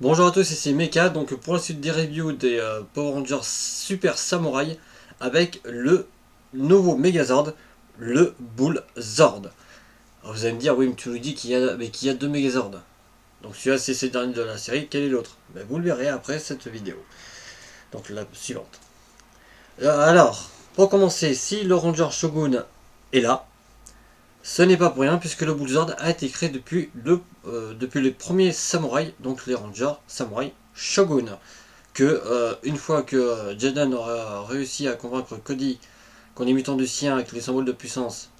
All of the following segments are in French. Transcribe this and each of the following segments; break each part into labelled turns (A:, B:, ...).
A: Bonjour à tous, ici Mecha, donc pour la suite des reviews des Power Rangers Super Samurai avec le nouveau Megazord, le Bull Zord. Alors vous allez me dire, oui mais tu nous dis qu'il y a deux Megazords. Donc celui-là c'est le dernier de la série, quel est l'autre? Vous le verrez après cette vidéo. Donc la suivante. Alors, pour commencer, si le Ranger Shogun est là, ce n'est pas pour rien puisque le Bullzord a été créé depuis les premiers samouraïs, donc les Rangers Samurai Shogun. Une fois que Jaden aura réussi à convaincre Cody qu'en imitant du sien avec les symboles de puissance,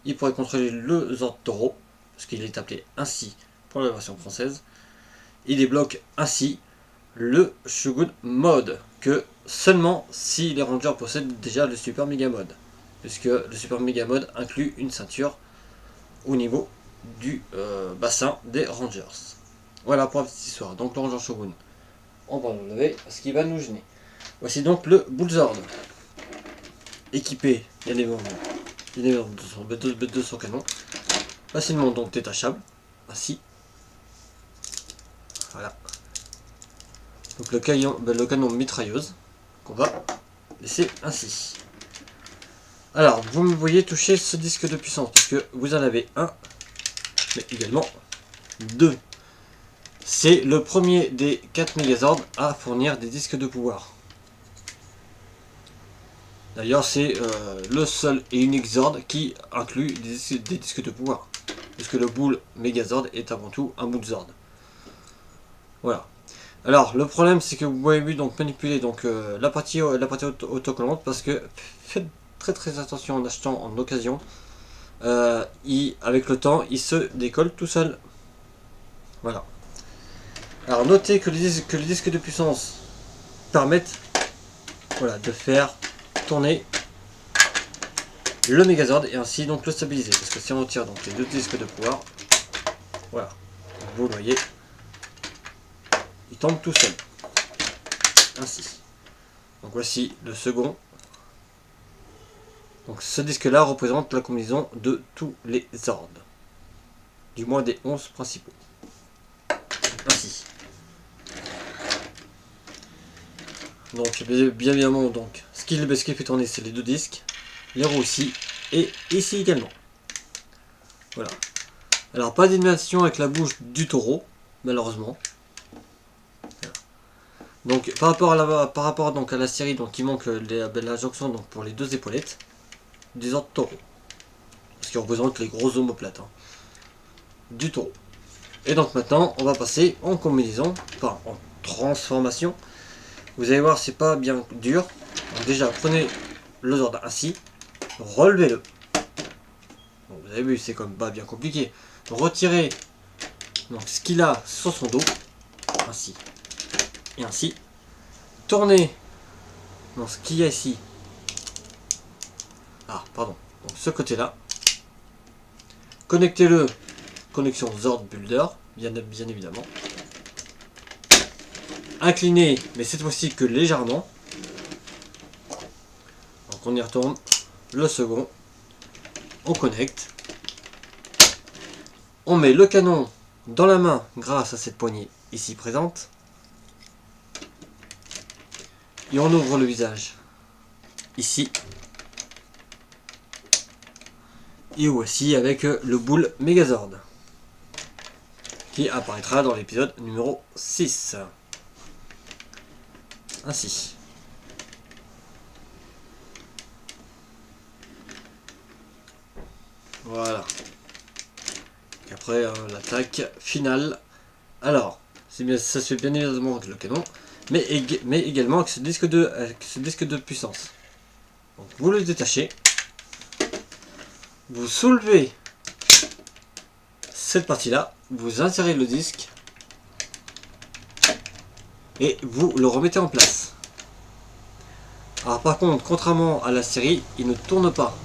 A: il pourrait contrôler le Zord Taureau, parce qu'il est appelé ainsi pour la version française, il débloque ainsi le Shogun Mode, que seulement si les Rangers possèdent déjà le Super Mega Mode, puisque le Super Mega Mode inclut une ceinture au niveau du bassin des Rangers. Voilà pour la petite histoire. Donc le Ranger Shogun, on va l'enlever parce qu'il va nous gêner. Voici donc le Bullzord, équipé bien évidemment de son canon, facilement donc détachable, ainsi. Voilà. Donc le canon mitrailleuse qu'on va laisser ainsi. Alors vous me voyez toucher ce disque de puissance parce que vous en avez un, mais également deux. C'est le premier des 4 Megazords à fournir des disques de pouvoir. D'ailleurs, c'est le seul et unique Zord qui inclut des disques de pouvoir. Puisque le Bull Megazord est avant tout un Bullzord. Voilà. Alors, le problème, c'est que vous avez vu donc manipuler donc, la partie autocollante parce que faites très attention en achetant en occasion. Avec le temps, il se décolle tout seul. Voilà. Alors notez que les disques de puissance permettent de faire tourner le Megazord et ainsi donc le stabiliser. Parce que si on retire donc les deux disques de pouvoir, voilà, vous le voyez, il tombe tout seul. Ainsi. Donc voici le second. Donc ce disque là représente la combinaison de tous les Zords. Du moins des 11 principaux. Ainsi. Donc bien évidemment donc ce qui fait tourner c'est les deux disques, les roues aussi et ici également. Voilà. Alors pas d'animation avec la bouche du taureau malheureusement. Voilà. Donc par rapport donc à la série donc il manque la jonction donc pour les deux épaulettes des ordres taureaux, ce qui représente les gros omoplates du taureau. Et donc maintenant on va passer en combinaison, enfin en transformation. Vous allez voir, c'est pas bien dur. Donc déjà, prenez le Zord ainsi, relevez-le. Bon, vous avez vu, c'est comme pas bien compliqué. Retirez donc ce qu'il a sur son dos, ainsi et ainsi. Tournez donc ce qu'il y a ici. Ah, pardon. Donc ce côté-là. Connectez-le. Connexion Zord Builder, bien évidemment. Incliné, mais cette fois-ci que légèrement. Donc on y retourne. Le second. On connecte. On met le canon dans la main grâce à cette poignée ici présente. Et on ouvre le visage. Ici. Et voici avec le Bull Megazord. Qui apparaîtra dans l'épisode numéro 6. Ainsi. Voilà. Et après l'attaque finale. Alors, ça se fait bien évidemment avec le canon, mais également avec ce disque de puissance. Donc vous le détachez, vous soulevez cette partie-là, vous insérez le disque et vous le remettez en place. Alors par contre, contrairement à la série, il ne tourne pas,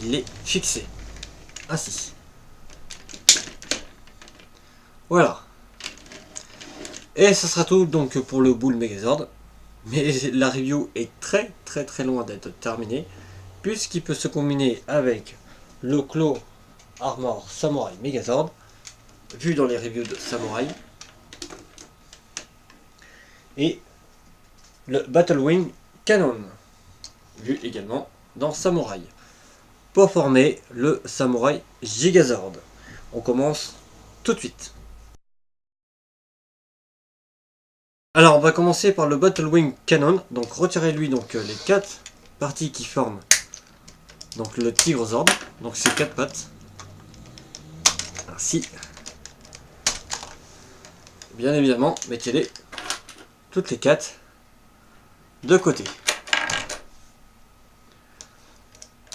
A: il est fixé, ainsi. Voilà. Et ce sera tout donc pour le Bull Megazord. Mais la review est très loin d'être terminée, puisqu'il peut se combiner avec le Claw Armor Samurai Megazord, vu dans les reviews de Samurai. et le Battlewing Cannon, vu également dans Samouraï, pour former le Samouraï Gigazord. On commence tout de suite. Alors on va commencer par le Battlewing Cannon, donc retirez-lui donc les 4 parties qui forment donc le Tigre Zord, donc ces 4 pattes, ainsi. Bien évidemment, mettez-les toutes les 4 de côté.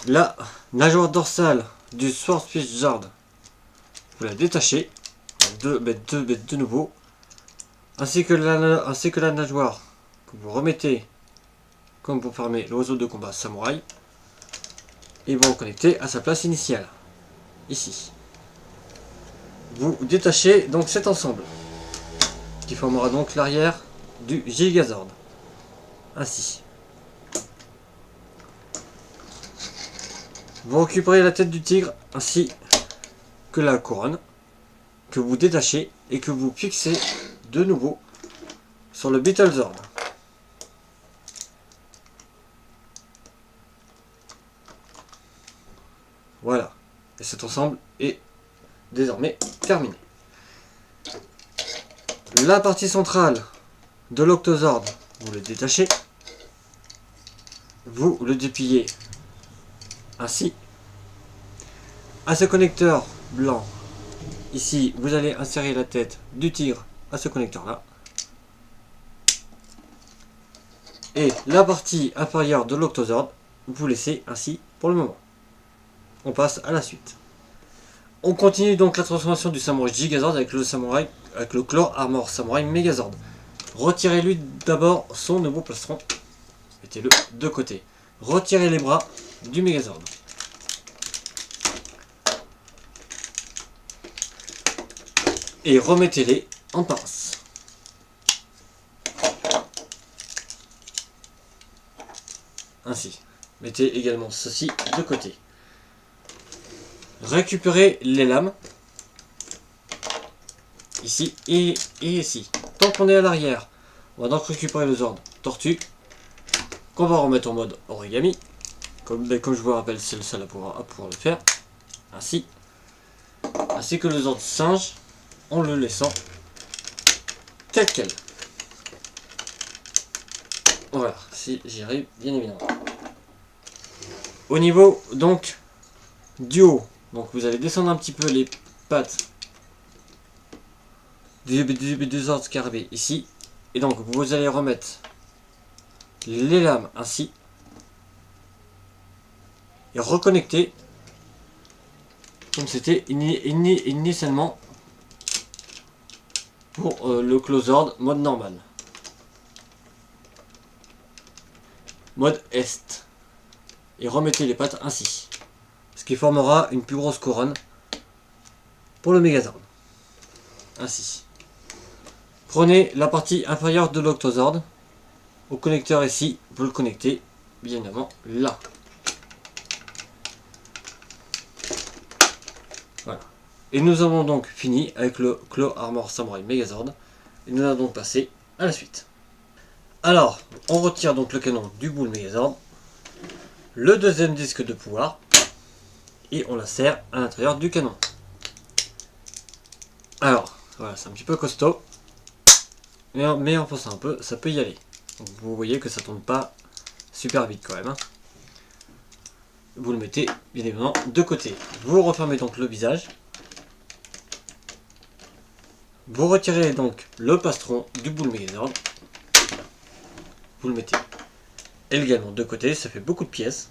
A: La nageoire dorsale du Swordfish Zord, vous la détachez, de nouveau, ainsi que la nageoire que vous remettez comme pour former l'oiseau de combat samouraï, et vous reconnectez à sa place initiale, ici. Vous détachez donc cet ensemble, qui formera donc l'arrière du Gigazord, ainsi. Vous récupérez la tête du tigre ainsi que la couronne, que vous détachez et que vous fixez de nouveau sur le Beetlezord. Voilà, et cet ensemble est désormais terminé. La partie centrale de l'Octozord, vous le détachez, vous le dépliez ainsi. À ce connecteur blanc, ici, vous allez insérer la tête du tigre à ce connecteur là. Et la partie inférieure de l'Octozord, vous laissez ainsi pour le moment. On passe à la suite. On continue donc la transformation du Samouraï Gigazord avec le Claw Armor Samouraï Megazord. Retirez-lui d'abord son nouveau plastron. Mettez-le de côté. Retirez les bras du Megazord. Et remettez-les en pince. Ainsi. Mettez également ceci de côté. Récupérez les lames. Ici et ici. Tant qu'on est à l'arrière, on va donc récupérer le Zord Tortue, qu'on va remettre en mode origami. Comme je vous rappelle, c'est le seul à pouvoir le faire. Ainsi. Ainsi que le Zord Singe, en le laissant tel quel. Voilà, si j'y arrive, bien évidemment. Au niveau donc du haut, donc vous allez descendre un petit peu les pattes du Zord Scarabée ici, et donc vous allez remettre les lames ainsi et reconnecter comme c'était initialement pour le Closord mode normal, mode Est, et remettez les pattes ainsi, ce qui formera une plus grosse couronne pour le Megazord. Ainsi. Prenez la partie inférieure de l'Octozord, au connecteur ici, vous le connectez bien évidemment là. Voilà. Et nous avons donc fini avec le Claw Armor Samurai Megazord, et nous allons donc passer à la suite. Alors, on retire donc le canon du Bull Megazord, le deuxième disque de pouvoir, et on l'insère à l'intérieur du canon. Alors, voilà, c'est un petit peu costaud, mais en forçant un peu, ça peut y aller. Donc, vous voyez que ça tourne pas super vite quand même. Hein. Vous le mettez bien évidemment de côté. Vous refermez donc le visage. Vous retirez donc le plastron du Bull Megazord. Vous le mettez également de côté, ça fait beaucoup de pièces.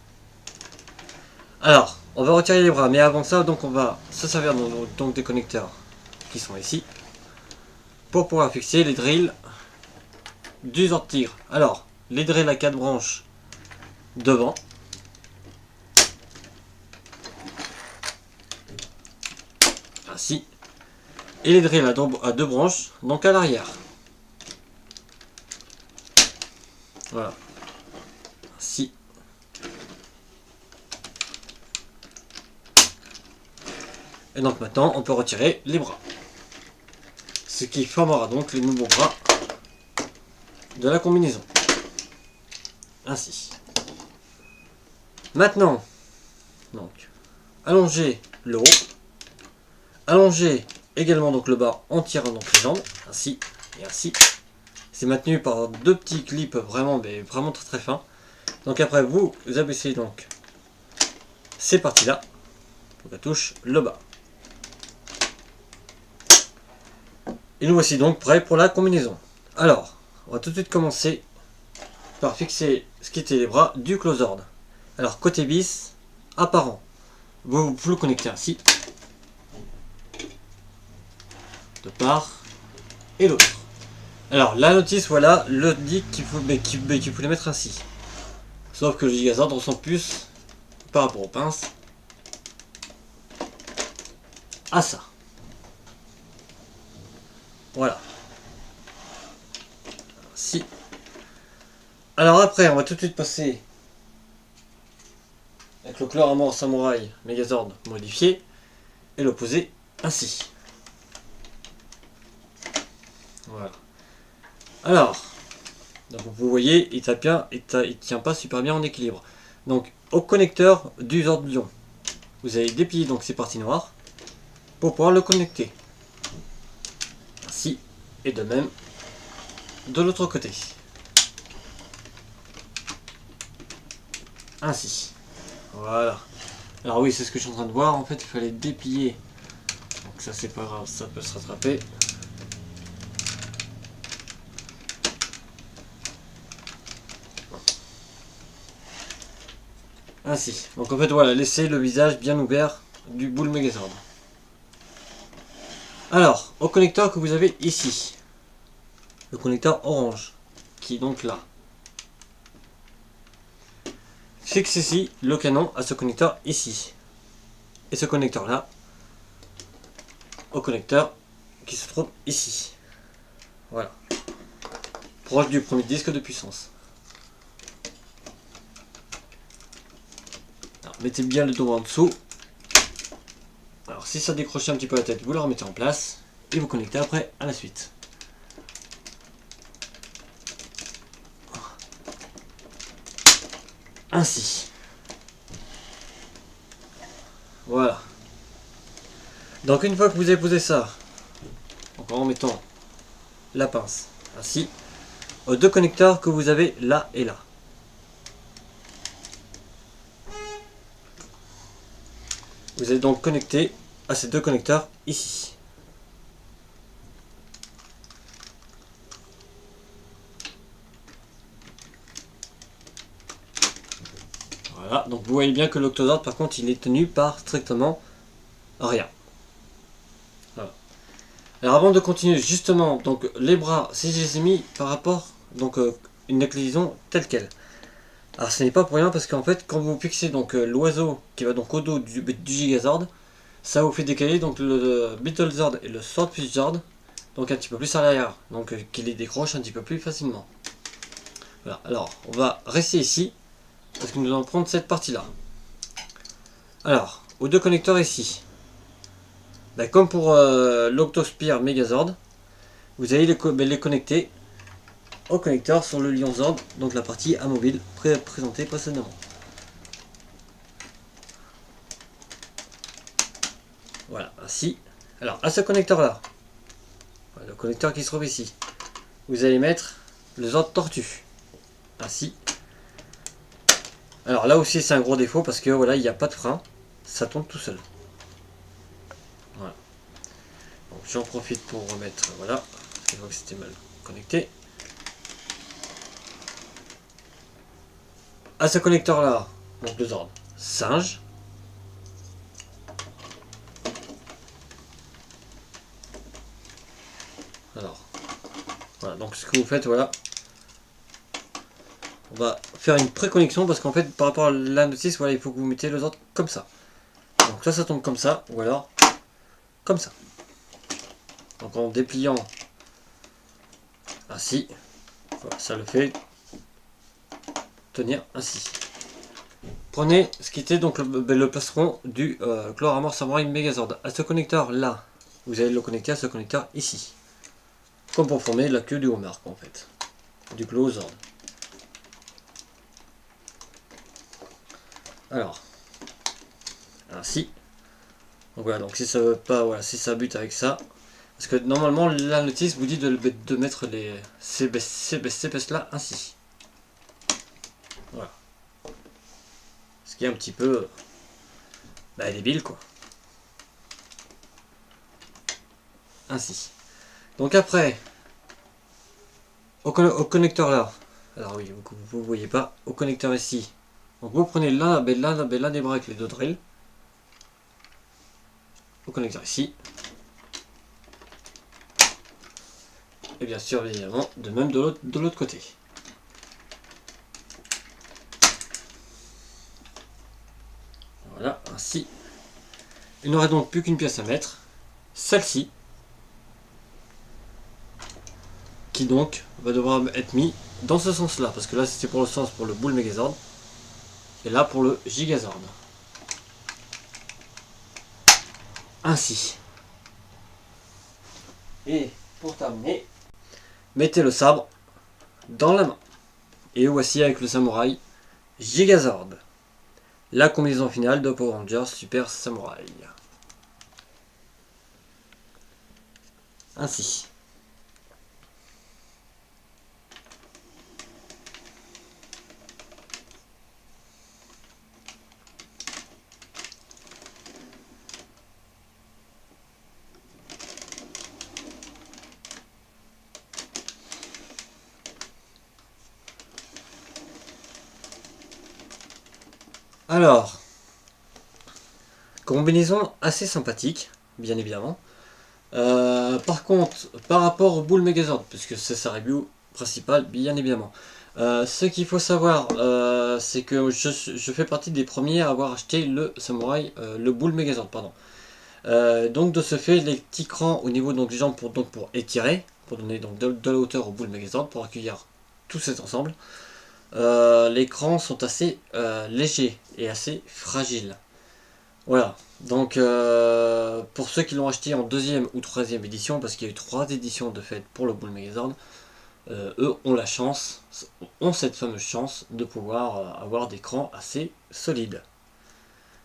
A: Alors, on va retirer les bras, mais avant ça, donc on va se servir donc des connecteurs qui sont ici pour pouvoir fixer les drills du Zord Tigre. Alors, les drills à 4 branches devant. Ainsi. Et les drills à 2 branches, donc à l'arrière. Voilà. Ainsi. Et donc maintenant, on peut retirer les bras. Ce qui formera donc les nouveaux bras de la combinaison. Ainsi. Maintenant, donc, allongez le haut, allongez également donc le bas en tirant donc les jambes, ainsi et ainsi. C'est maintenu par deux petits clips vraiment, mais vraiment très très fins. Donc après vous abaissez donc ces parties-là pour qu'elle touche le bas. Et nous voici donc prêts pour la combinaison. Alors, on va tout de suite commencer par fixer ce qui était les bras du closord. Alors côté bis, apparent, vous le connectez ainsi, de part et d'autre. Alors la notice, voilà, le dit qu'il faut les mettre ainsi. Sauf que le Gigazord ressemble plus par rapport aux pinces à ça. Voilà. Si. Alors après, on va tout de suite passer avec le Chlore Armor Samurai Megazord modifié et le poser ainsi. Voilà. Alors, donc vous voyez, il tient pas super bien en équilibre. Donc au connecteur du Zord Lion, vous allez déplier donc ces parties noires pour pouvoir le connecter. Ainsi, et de même de l'autre côté. Ainsi. Voilà. Alors oui, c'est ce que je suis en train de voir. En fait, il fallait déplier. Donc ça, c'est pas grave, ça peut se rattraper. Ainsi. Donc en fait, voilà, laissez le visage bien ouvert du Bull Megazord. Alors, au connecteur que vous avez ici, le connecteur orange, qui est donc là. Fixe ici le canon à ce connecteur ici. Et ce connecteur là, au connecteur qui se trouve ici. Voilà. Proche du premier disque de puissance. Alors, mettez bien le dos en dessous. Alors si ça décroche un petit peu la tête, vous la remettez en place et vous connectez après à la suite. Ainsi. Voilà. Donc une fois que vous avez posé ça, en remettant la pince ainsi, aux deux connecteurs que vous avez là et là. Vous allez donc connecter à ces deux connecteurs ici. Voilà, donc vous voyez bien que l'Octozord par contre il est tenu par strictement rien. Voilà. Alors avant de continuer justement, donc les bras, si je les ai mis par rapport, donc une inclinaison telle quelle. Alors ce n'est pas pour rien parce qu'en fait quand vous fixez donc l'oiseau qui va donc au dos du Gigazord, ça vous fait décaler donc le Beetlezord et le Swordfish-Zord donc un petit peu plus à l'arrière, donc qu'il les décroche un petit peu plus facilement. Voilà, alors on va rester ici parce que nous allons prendre cette partie là. Alors, aux deux connecteurs ici, ben, comme pour l'Octospire Megazord, vous allez les connecter au connecteur sur le Lionzord, donc la partie amobile présentée précédemment. Voilà, ainsi. Alors, à ce connecteur là, voilà, le connecteur qui se trouve ici, vous allez mettre le Zord Tortue. Ainsi. Alors là aussi c'est un gros défaut parce que voilà, il n'y a pas de frein, ça tombe tout seul. Voilà. Donc j'en profite pour remettre, voilà, parce que je vois que c'était mal connecté. À ce connecteur là, donc deux ordres, singe. Alors, voilà, donc ce que vous faites, voilà. On va faire une pré-connexion parce qu'en fait, par rapport à la notice, voilà, il faut que vous mettiez les ordres comme ça. Donc ça tombe comme ça, ou alors comme ça. Donc en dépliant ainsi, voilà, ça le fait tenir ainsi. Prenez ce qui était donc le plastron du Chlore Armor Samurai Megazord. À ce connecteur là, vous allez le connecter à ce connecteur ici. Comme pour former la queue du homard en fait. du clos Zord. Alors, ainsi. Donc voilà, donc si ça veut pas, voilà, si ça bute avec ça, parce que normalement la notice vous dit de mettre ces pièces là ainsi. Voilà. Ce qui est un petit peu débile quoi. Ainsi. Donc après, au connecteur là, alors oui, vous voyez pas, au connecteur ici, donc vous prenez l'un des bras avec les deux drills, au connecteur ici, et bien sûr évidemment de même de l'autre côté. Voilà, ainsi. Il n'aurait donc plus qu'une pièce à mettre, celle-ci, qui donc va devoir être mis dans ce sens là, parce que là c'était pour le sens pour le Bull Megazord, et là pour le Gigazord. Ainsi. Et pour terminer, mettez le sabre dans la main. Et voici avec le samouraï Gigazord, la combinaison finale de Power Rangers Super Samurai. Ainsi. Alors, combinaison assez sympathique, bien évidemment. Par contre, par rapport au Bull Megazord, puisque c'est sa review principale, bien évidemment. Ce qu'il faut savoir, c'est que je fais partie des premiers à avoir acheté le Samurai, le Bull Megazord, pardon. Donc de ce fait, les petits crans au niveau donc, des jambes pour étirer, pour donner donc de la hauteur au Bull Megazord, pour accueillir tout cet ensemble. Les crans sont assez légers et assez fragiles. Voilà, donc pour ceux qui l'ont acheté en deuxième ou troisième édition, parce qu'il y a eu 3 éditions de fait pour le Bull Megazord, eux ont la chance, ont cette fameuse chance de pouvoir avoir des crans assez solides.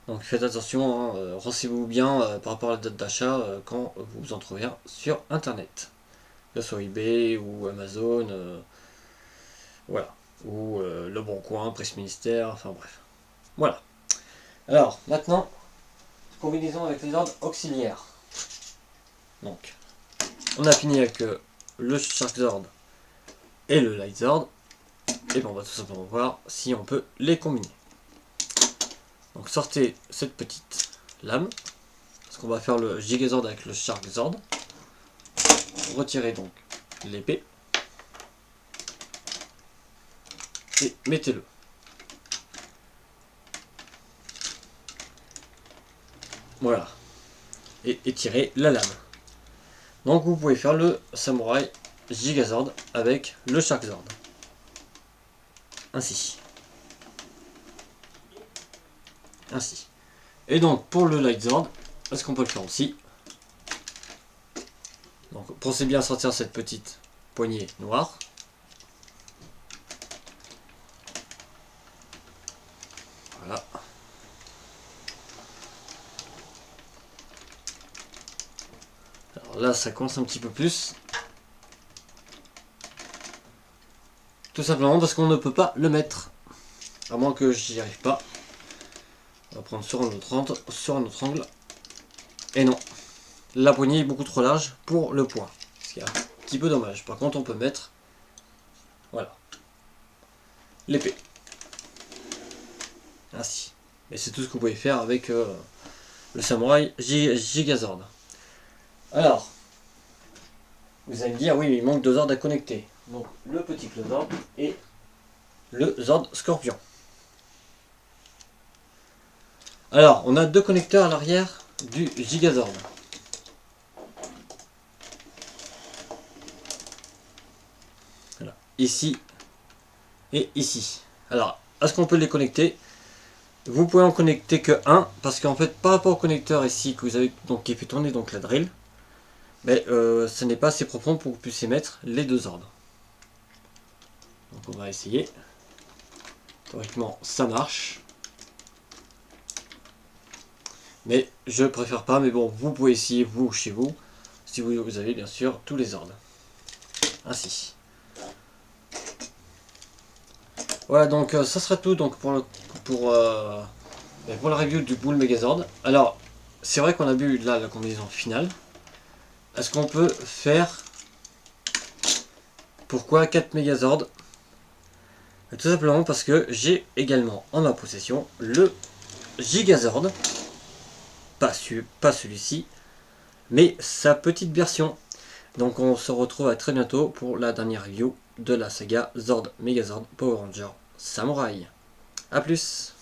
A: Donc faites attention, hein, renseignez-vous bien par rapport à la date d'achat quand vous en trouvez un sur internet. Que ce soit eBay ou Amazon, voilà. Ou Le Bon Coin, Presse Ministère, enfin bref. Voilà. Alors, maintenant, combinaison avec les ordres auxiliaires. Donc, on a fini avec le Shark Zord et le Light Zord. Et bien on va tout simplement voir si on peut les combiner. Donc sortez cette petite lame, parce qu'on va faire le Gigazord avec le Shark Zord. Retirez donc l'épée. Et mettez-le. Voilà. Et étirez la lame. Donc vous pouvez faire le Samurai Gigazord avec le Shark Zord. Ainsi. Ainsi. Et donc pour le Light Zord, est-ce qu'on peut le faire aussi? Donc pensez bien à sortir cette petite poignée noire. Voilà. Alors là ça coince un petit peu plus. Tout simplement parce qu'on ne peut pas le mettre. À moins que j'y arrive pas. On va prendre sur un autre angle. Et non. La poignée est beaucoup trop large pour le poids. Ce qui est un petit peu dommage. Par contre on peut mettre. Voilà. L'épée. Ainsi. Et c'est tout ce que vous pouvez faire avec le Samurai Gigazord. Alors. Vous allez me dire, oui, il manque 2 Zords à connecter. Donc le petit Clozord et le Zord Scorpion. Alors, on a 2 connecteurs à l'arrière du Gigazord. Voilà. Ici et ici. Alors, est-ce qu'on peut les connecter? Vous pouvez en connecter que un, parce qu'en fait, par rapport au connecteur ici que vous avez donc qui fait tourner donc la drill, mais ce n'est pas assez profond pour que vous puissiez mettre les 2 ordres. on va essayer. Théoriquement, ça marche. Mais je préfère pas, mais bon, vous pouvez essayer vous chez vous, si vous avez bien sûr tous les ordres. Ainsi. Voilà, donc ça sera tout donc pour la review du Bull Megazord. Alors, c'est vrai qu'on a vu là la combinaison finale. Est-ce qu'on peut faire... Pourquoi 4 Megazord? Tout simplement parce que j'ai également en ma possession le Gigazord. Pas celui-ci, mais sa petite version. Donc on se retrouve à très bientôt pour la dernière review de la saga Zord Megazord Power Ranger Samurai. A plus.